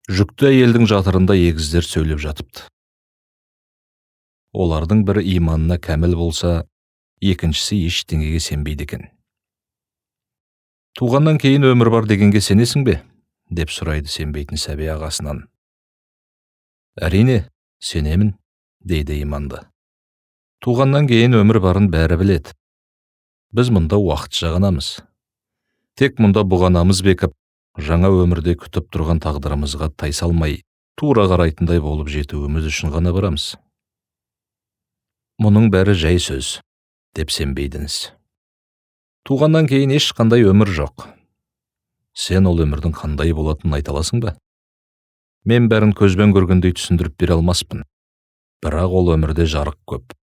Жүкті әйелдің жатырында егіздер сөйлеп жатыпты. Олардың бірі иманына кәміл болса, екіншісі ештеңеге сенбейді екен. Туғаннан кейін өмір бар дегенге сенесің бе? Деп сұрайды сенбейтін сәби ағасынан. Әрине, сенемін, дейді иманды. Туғаннан кейін өмір барын бәрі біледі. Біз мұнда уақытша ғанамыз. Тек мұнда бұғанамыз бекіп, жаңа өмірде күтіп тұрған тағдырымызға тайсалмай, тура қарайтындай болып жетуіміз үшін ғана барамыз. Мұның бәрі жай сөз, деп сенбейдіңіз. Туғаннан кейін ешқандай өмір жоқ. Сен ол өмірдің қандай болатынын айта аласың ба? Мен бәрін көзбен көргендей түсіндіріп бере алмаспын. Бірақ ол өмірде жарық көп.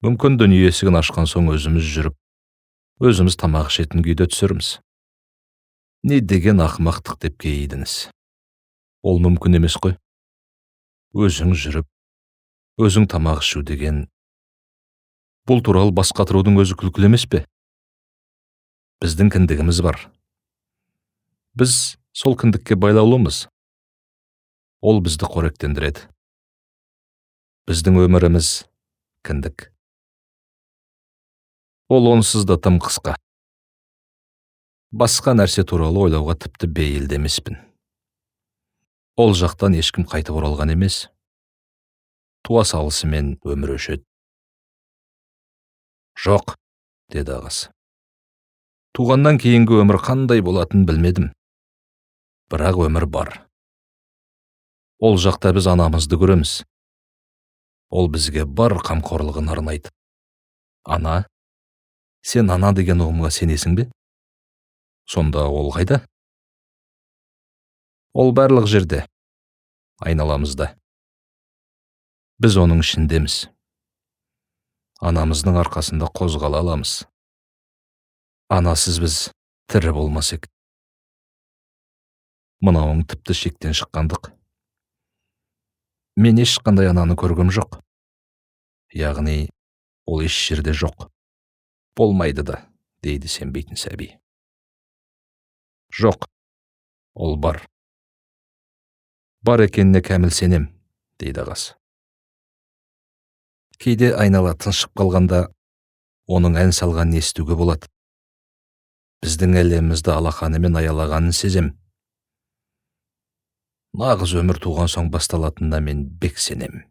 Мүмкін дүние есігін ашқан соң өзіміз жүріп, өзіміз тамақ ішетін күйде түсірміз. Не деген ақымақтық деп кейидіңіз. Ол мүмкін емес қой. Өзің жүріп, өзің тамақ ішу деген. Бұл туралы бас қатырудың өзі күлкілі емес пе? Біздің кіндігіміз бар. Біз сол кіндікке байлаулымыз. Ол бізді қоректендіреді. Біздің өміріміз кіндік. Ол онсыз да тым қысқа. Басқа нәрсе туралы ойлауға тіпті бейілді емеспін. Ол жақтан ешкім қайтып оралған емес. Туа салысымен өмір өшеді. Жоқ, деді ағасы. Туғаннан кейінгі өмір қандай болатынын білмедім. Бірақ өмір бар. Ол жақта біз анамызды көреміз. Ол бізге бар қамқорлығын арнайды. Ана? Сен ана деген ұғымға сенесің бе? Сонда ол қайда? Ол барлық жерде, айналамызда. Біз оның ішіндеміз. Анамыздың арқасында қозғала аламыз. Анасыз біз тірі болмасек. Мынауың тіпті шектен шыққандық. Мен ешқандай ананы көргем жоқ. Яғни, ол еш жерде жоқ. Болмайды да, дейді сенбейтін сәби. Жоқ, ол бар. Бар екеніне кәміл сенем, дейді ағасы. Кейде айнала тыншып қалғанда, оның ән салғанын естуге болады. Біздің әлемімізді алақанымен аялағанын сезем. Нағыз өмір туған соң басталатынына мен бек сенем.